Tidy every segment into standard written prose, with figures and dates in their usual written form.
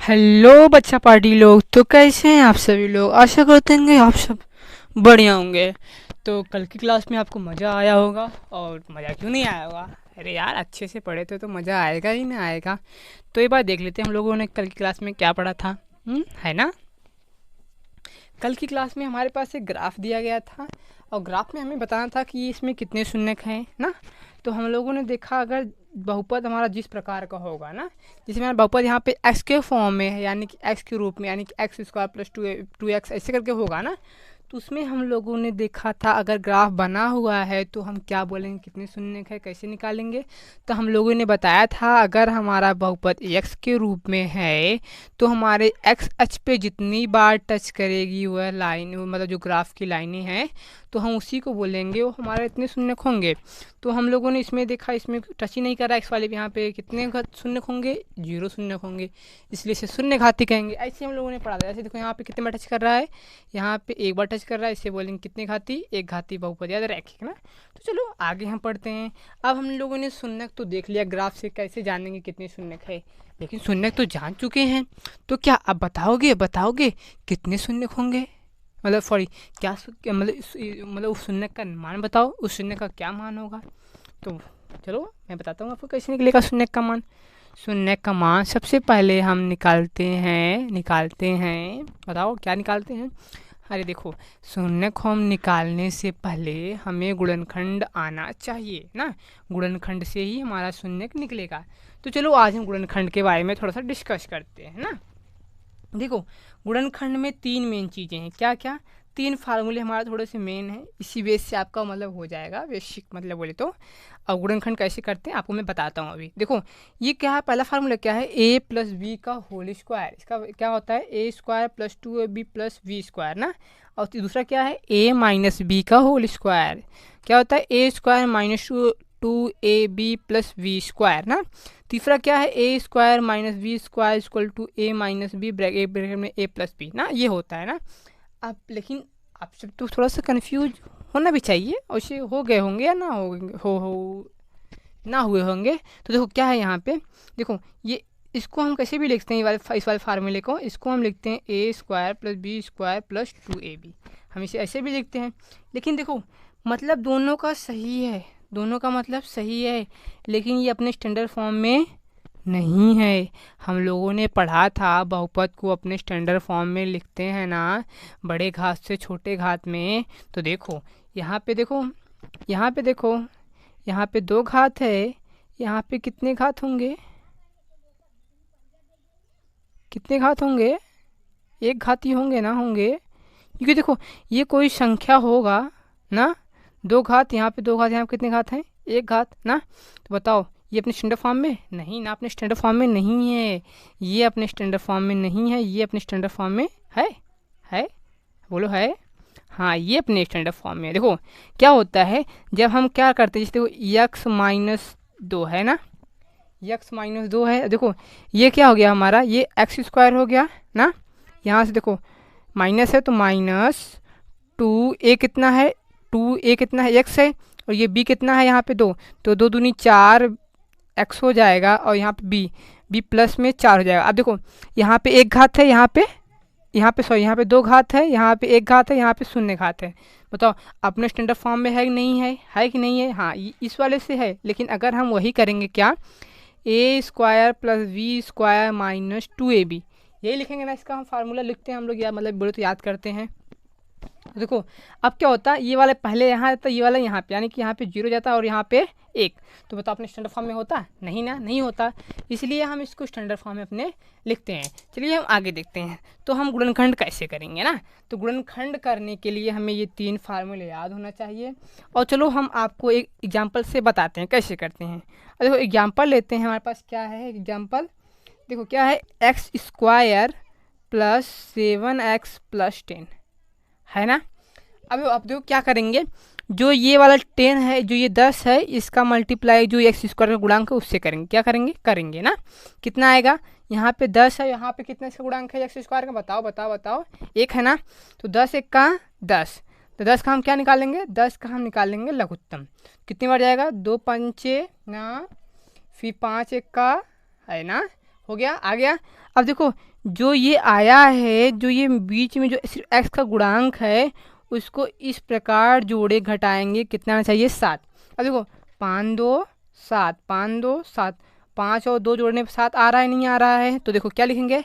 Hello बच्चा party लोग, तो कैसे हैं आप सभी लोग। आशा करते हैं आप सब बढ़िया होंगे। तो कल की क्लास में आपको मज़ा आया होगा, और मज़ा क्यों नहीं आया होगा। अरे यार, अच्छे से पढ़े थे तो मज़ा आएगा ही ना आएगा। तो ये बात देख लेते हैं हम लोगों ने कल की क्लास में क्या पढ़ा था। है ना। कल की क्लास में हमारे पास एक ग्राफ दिया गया था, और ग्राफ में हमें बताना था कि इसमें कितने शून्य हैं ना। तो हम लोगों ने देखा, अगर बहुपद हमारा जिस प्रकार का होगा ना, जिसमें हमारा बहुपद यहाँ पे x के फॉर्म में है, यानी कि x के रूप में, यानी कि x square plus two x ऐसे करके होगा ना। तो उसमें हम लोगों ने देखा था, अगर ग्राफ बना हुआ है तो हम क्या बोलेंगे, कितने शून्य है, कैसे निकालेंगे। तो हम लोगों ने बताया था, अगर हमारा बहुपद x के रूप में है तो हमारे एक्स अक्ष पे जितनी बार टच करेगी वह लाइन, मतलब जो ग्राफ की लाइनें हैं, तो हम उसी को बोलेंगे, वो हमारे इतने शून्य होंगे। तो हम लोगों ने इसमें देखा, इसमें टच ही नहीं कर रहा एक्स वाले पे, यहाँ पे कितने शून्य होंगे, 0 शून्य होंगे, इसलिए इसे शून्य घाती कहेंगे। ऐसे हम लोगों ने पढ़ा था। ऐसे देखो, यहाँ पे कितने बार टच कर रहा है, यहाँ पे एक बार टच कर रहा है, इसे बोलेंगे कितने घाती, एक घाती बहुपद, याद रखेगा ना। तो चलो आगे हम पढ़ते हैं। अब हम लोगों ने शून्य तो देख लिया, ग्राफ से कैसे जानेंगे कितने शून्य है, लेकिन शून्य तो जान चुके हैं। तो क्या अब बताओगे बताओगे कितने शून्य होंगे, मतलब सॉरी, मतलब उस शून्य का मान बताओ, उस शून्य का क्या मान होगा। तो चलो मैं बताता हूँ आपको कैसे निकलेगा शून्य का मान। शून्य का मान सबसे पहले हम निकालते हैं बताओ क्या निकालते हैं। अरे देखो, शून्य को हम निकालने से पहले हमें गुणनखंड आना चाहिए ना। गुणनखंड से ही हमारा शून्य निकलेगा। तो चलो आज हम गुणनखंड के बारे में थोड़ा सा डिस्कस करते हैं ना। देखो, गुणनखंड में तीन मेन चीज़ें हैं। क्या क्या, तीन फार्मूले हमारे थोड़े से मेन हैं, इसी बेस से आपका मतलब हो जाएगा बेसिक, मतलब बोले तो। अब गुणनखंड कैसे करते हैं आपको मैं बताता हूँ अभी। देखो, ये क्या है, पहला फार्मूला क्या है, ए प्लस बी का होल स्क्वायर। इसका क्या होता है, A square plus 2ab plus B square ना। और दूसरा क्या है, ए माइनस बी का होल स्क्वायर। क्या होता है, A square minus 2ab plus B square ना। तीसरा क्या है, A square minus B square equal to A minus B bracket में ए प्लस बी ना, ये होता है ना। अब लेकिन आप सब तो थोड़ा सा कंफ्यूज होना भी चाहिए, और इसे हो गए होंगे या ना हो ना हुए होंगे। तो देखो क्या है यहाँ पे, देखो ये, इसको हम कैसे भी लिखते हैं, इस वाले फार्मूले को, इसको हम लिखते हैं A square plus B square plus 2ab। हम इसे ऐसे भी लिखते हैं। लेकिन देखो, मतलब दोनों का सही है, दोनों का मतलब सही है, लेकिन ये अपने स्टैंडर्ड फॉर्म में नहीं है। हम लोगों ने पढ़ा था, बहुपद को अपने स्टैंडर्ड फॉर्म में लिखते हैं ना, बड़े घात से छोटे घात में। तो देखो यहाँ पे देखो, यहाँ पे देखो, यहाँ पे दो घात है, यहाँ पे कितने घात होंगे, कितने घात होंगे, एक घात ही होंगे ना, होंगे, क्योंकि देखो ये कोई संख्या होगा ना। दो घात, यहाँ पे दो घात, यहाँ पे कितने घात हैं, एक घात ना। तो बताओ, ये अपने स्टैंडर्ड फॉर्म में नहीं ना, अपने स्टैंडर्ड फॉर्म में नहीं है, ये अपने स्टैंडर्ड फॉर्म में नहीं है, ये अपने स्टैंडर्ड फॉर्म में है, बोलो है। हाँ, ये अपने स्टैंडर्ड फॉर्म में है। देखो क्या होता है, जब हम क्या करते हैं, जैसे देखो यक्स माइनस 2 है ना, यक्स माइनस 2 है। देखो ये क्या हो गया हमारा, ये एक्स स्क्वायर हो गया ना। यहाँ से देखो माइनस है, तो माइनस 2a कितना है, 2a कितना है, एक्स है, और ये b कितना है यहाँ पे 2, तो 2 दूनी 4 एक्स हो जाएगा, और यहाँ पे b प्लस में 4 हो जाएगा। अब देखो यहाँ पे एक घात है, यहाँ पे सॉरी, यहाँ पे दो घात है, यहाँ पे एक घात है, यहाँ पे शून्य घात है। बताओ अपने स्टैंडर्ड फॉर्म में है कि नहीं है कि नहीं है। हाँ, इस वाले से है, लेकिन अगर हम वही करेंगे, क्या, A square plus B square minus 2ab, यही लिखेंगे ना, इसका हम फार्मूला लिखते हैं हम लोग, या मतलब बोले तो याद करते हैं। देखो अब क्या होता है, ये वाला पहले यहाँ आता, ये वाला यहाँ पे, यानी कि यहाँ पे 0 जाता है और यहाँ पे 1। तो बताओ अपने स्टैंडर्ड फॉर्म में होता नहीं ना, नहीं होता, इसलिए हम इसको स्टैंडर्ड फॉर्म में अपने लिखते हैं। चलिए हम आगे देखते हैं, तो हम गुणनखंड कैसे करेंगे ना। तो गुणनखंड करने के लिए हमें ये तीन फार्मूले याद होना चाहिए। और चलो हम आपको एक एग्जाम्पल से बताते हैं कैसे करते हैं। और देखो एग्जाम्पल लेते हैं, हमारे पास क्या है एग्जाम्पल, देखो क्या है, x square plus 7x plus 10 है ना। अब देखो क्या करेंगे, जो ये वाला 10 है, जो ये 10 है, इसका मल्टीप्लाई जो एक्स स्क्वायर का गुणांक है उससे करेंगे। क्या करेंगे ना, कितना आएगा, यहाँ पे 10 है, यहाँ पे कितना इसका गुणांक है एक्स स्क्वायर का, बताओ, एक है ना। तो 10 एक का 10, तो 10 का हम क्या निकालेंगे, 10 का हम निकालेंगे लघुत्तम। कितनी बार जाएगा, 2 पंचे ना, फिर 5 एक का है ना, हो गया, आ गया। अब देखो जो ये आया है, जो ये बीच में जो सिर्फ x का गुणांक है उसको इस प्रकार जोड़े घटाएंगे, कितना आना चाहिए 7। अब देखो 5 2 7, 5 2 7, 5 और 2 जोड़ने पर 7 आ रहा है, नहीं आ रहा है, तो देखो क्या लिखेंगे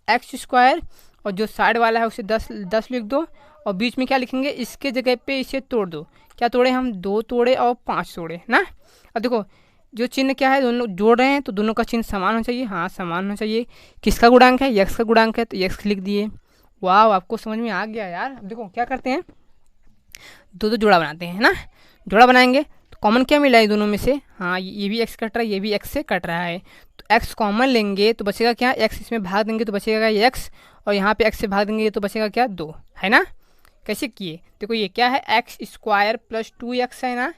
एक्स स्क्वायर, और जो साइड वाला है उसे 10 लिख दो, और बीच में क्या लिखेंगे इसके जगह पे इसे तोड़ दो। क्या तोड़े हम, 2 तोड़े और 5 तोड़े ना। अब देखो जो चिन्ह क्या है, दोनों जोड़ रहे हैं तो दोनों का चिन्ह समान होना चाहिए, हाँ समान होना चाहिए। किसका गुणांक है, यक्स का गुणांक है, तो यक्स लिख दिए। वाह, आपको समझ में आ गया यार। अब देखो क्या करते हैं, दो जोड़ा बनाते हैं ना। जोड़ा बनाएंगे तो कॉमन क्या मिला है दोनों में से, हाँ ये भी एक्स कट रहा है, ये भी एक्स से कट रहा है, तो एक्स कॉमन लेंगे तो बचेगा क्या, एक्स इसमें भाग देंगे तो बचेगा एक्स, और यहाँ पे एक्स से भाग देंगे तो बचेगा क्या 2, है ना। कैसे किए, देखो ये क्या है एक्स स्क्वायर प्लस 2x है ना,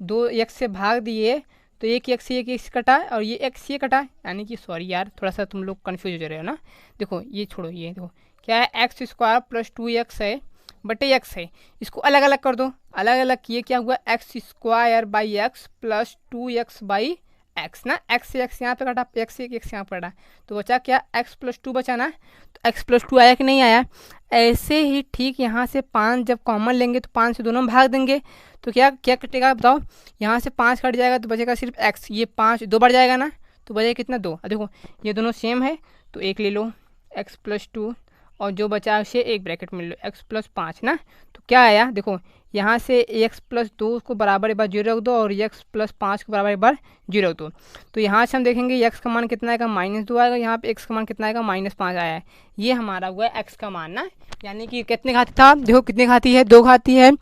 2x से भाग दिए तो एक एक्स से एक एक्स कटा, और ये एक्स ये कटा, यानी कि सॉरी यार थोड़ा सा तुम लोग कन्फ्यूज हो रहे हो ना। देखो ये छोड़ो, ये देखो क्या है एक्स स्क्वायर प्लस 2x है बटे एक्स है, इसको अलग अलग कर दो। अलग अलग किए क्या हुआ, x square by x plus 2x by x ना। एक्स से एक्स यहाँ पे कटा, एक्स से एक्स यहाँ पर कटा, तो बचा क्या एक्स प्लस 2 बचा ना। तो एक्स प्लस 2 आया कि नहीं आया। ऐसे ही ठीक यहाँ से 5 जब कॉमन लेंगे तो 5 से दोनों में भाग देंगे, तो क्या क्या कटेगा बताओ, यहाँ से 5 कट जाएगा तो बचेगा सिर्फ एक्स, ये 5 2 बढ़ जाएगा ना, तो बचेगा कितना 2। अब देखो ये दोनों सेम है तो एक ले लो एक्स प्लस 2, और जो बचा उसे एक ब्रैकेट में लो एक्स प्लस 5 ना। तो क्या आया देखो, यहाँ से एक्स प्लस 2 को बराबर एक बार 0 रख दो, और एक्स प्लस 5 को बराबर एक बार 0 रख दो। तो यहाँ से हम देखेंगे एक्स का मान कितना आएगा -2 आएगा, यहाँ पे एक्स का मान कितना आएगा -5 आया है। ये हमारा हुआ एक्स का मान ना, यानी कि कितने घाती था, देखो कितने घाती है, 2 घाती है,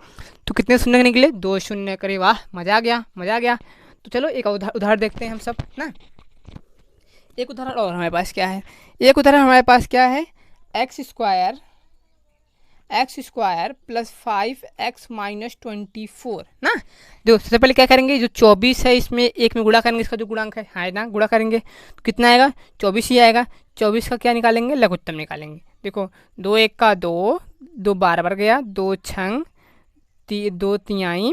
तो कितने शून्य निकले 2 शून्य। करे वाह, मज़ा आ गया, मज़ा आ गया। तो चलो एक उदाहरण देखते हैं हम सब ना। एक उदाहरण और हमारे पास क्या है, एक उदाहरण हमारे पास क्या है, x square plus 5x minus 24 ना। देखो सबसे पहले क्या करेंगे, जो 24 है इसमें एक में गुणा करेंगे, इसका जो गुणांक है ना, गुणा करेंगे तो कितना आएगा 24 ही आएगा। 24 का क्या निकालेंगे, लघुत्तम निकालेंगे। देखो 2 1 का 2, 2 बराबर गया, 2 छंग 2 तिहाई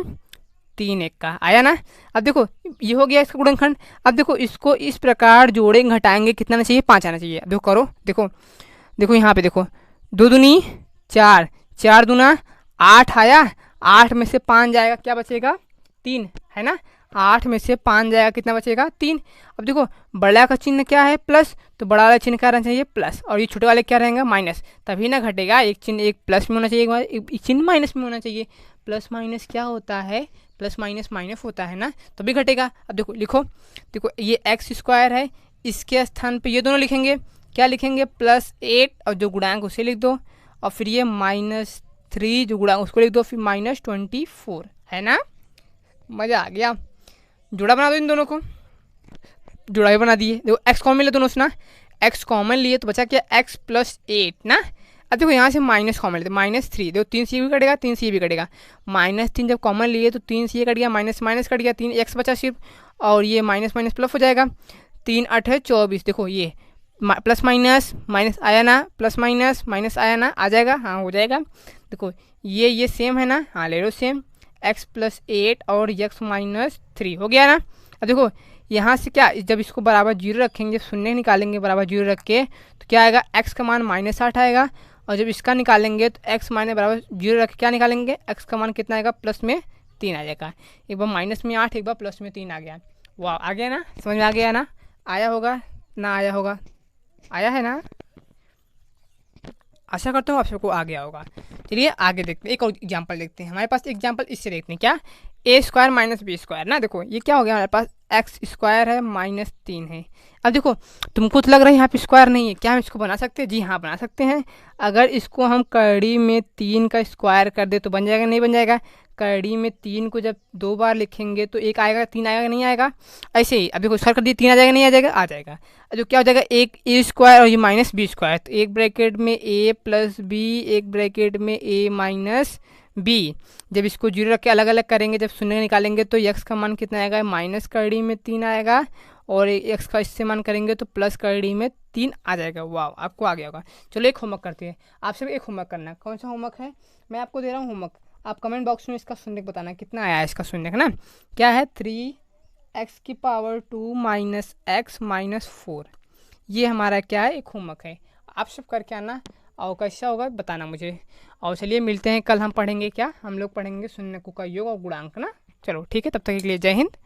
3 1 का आया ना। अब देखो ये हो गया इसका गुणनखंड। अब देखो इसको इस प्रकार जोड़े घटाएंगे, कितना आना चाहिए 5 आना चाहिए। अब देखो करो, देखो देखो यहाँ पे देखो 2 दूनी 4, 4 दूना 8 आया, 8 में से 5 जाएगा क्या बचेगा 3, है ना। 8 में से 5 जाएगा कितना बचेगा 3। अब देखो बड़ा का चिन्ह क्या है प्लस, तो बड़ा वाला चिन्ह क्या रहना चाहिए प्लस, और ये छोटे वाले क्या रहेंगे माइनस, तभी ना घटेगा। एक चिन्ह एक प्लस में होना चाहिए, एक चिन्ह माइनस में होना चाहिए। प्लस माइनस क्या होता है, प्लस माइनस माइनस होता है ना, तभी घटेगा। अब देखो लिखो, देखो ये एक्स स्क्वायर है, इसके स्थान पे ये दोनों लिखेंगे, क्या लिखेंगे +8, और जो गुणांक उसे लिख दो, और फिर ये -3 जो गुणांक उसको लिख दो, फिर -24, है ना। मज़ा आ गया। जोड़ा बना दो इन दोनों को, जोड़ा भी बना दिए। देखो एक्स कॉमन ले दोनों से ना, एक्स कॉमन लिए तो बचा क्या एक्स प्लस 8 ना। अब देखो यहाँ से माइनस कॉमन लेते -3, देखो 3 से भी कटेगा, 3 से भी कटेगा। -3 जब कॉमन लिए तो 3 से कट गया, माइनस माइनस कट गया, 3 एक्स बचा सिर्फ, और ये माइनस माइनस प्लस हो जाएगा। 3 8 है 24, देखो ये प्लस माइनस माइनस आया ना, प्लस माइनस माइनस आया ना, आ जाएगा, हाँ हो जाएगा। देखो ये सेम है ना, हाँ ले लो सेम, एक्स प्लस 8 और एक्स -3 हो गया ना। अब देखो यहाँ से क्या, जब इसको बराबर 0 रखेंगे, शून्य निकालेंगे बराबर 0 रख के, तो क्या आएगा एक्स का मान -8 आएगा, और जब इसका निकालेंगे तो एक्स माइनस बराबर 0 रख के क्या निकालेंगे, एक्स का मान कितना आएगा +3 आ जाएगा। एक बार -8, एक बार +3 आ गया। वाह, आ गया ना, समझ में आ गया ना, आया होगा ना, आया होगा, आया है ना, आशा करता हूँ आप सबको आ गया होगा। चलिए आगे देखते हैं, एक और एग्जांपल देखते हैं। हमारे पास एग्जांपल इससे देखते हैं, क्या a² - b² ना। देखो ये क्या हो गया, हमारे पास x² है -3 है। अब देखो तुमको तो लग रहा है यहाँ पे स्क्वायर नहीं है, क्या हम इसको बना सकते हैं, जी हाँ बना सकते हैं। अगर इसको हम कड़ी में 3 का स्क्वायर कर दे तो बन जाएगा, नहीं बन जाएगा। कड़ी में 3 को जब 2 बार लिखेंगे तो 1 आएगा, 3 आएगा, नहीं आएगा। ऐसे ही अब देखो स्क्वायर कर दिए, 3 आ जाएगा, नहीं आ जाएगा, आ जाएगा। जो क्या हो जाएगा, एक a² और ये -b², तो एक ब्रैकेट में a + b, एक ब्रैकेट में a - b। जब इसको 0 रख के अलग अलग करेंगे, जब शून्य निकालेंगे तो x का मान कितना आएगा, माइनस कड़ी में 3 आएगा, और x का इससे मान करेंगे तो प्लस कड़ी में 3 आ जाएगा। वाह, आपको आ गया होगा। चलो एक होमवर्क करते हैं, आप सब एक होमवर्क करना है। कौन सा होमवर्क है, मैं आपको दे रहा हूँ होमवर्क, आप कमेंट बॉक्स में इसका शून्य बताना कितना आया है इसका शून्य ना। क्या है 3x⁻² - x - 4, ये हमारा क्या है, एक होमवर्क है, आप सब करके आना और कैसा होगा बताना मुझे। और चलिए मिलते हैं कल, हम पढ़ेंगे क्या, हम लोग पढ़ेंगे शून्यकों का योग और गुणांक ना। चलो ठीक है, तब तक के लिए जय हिंद,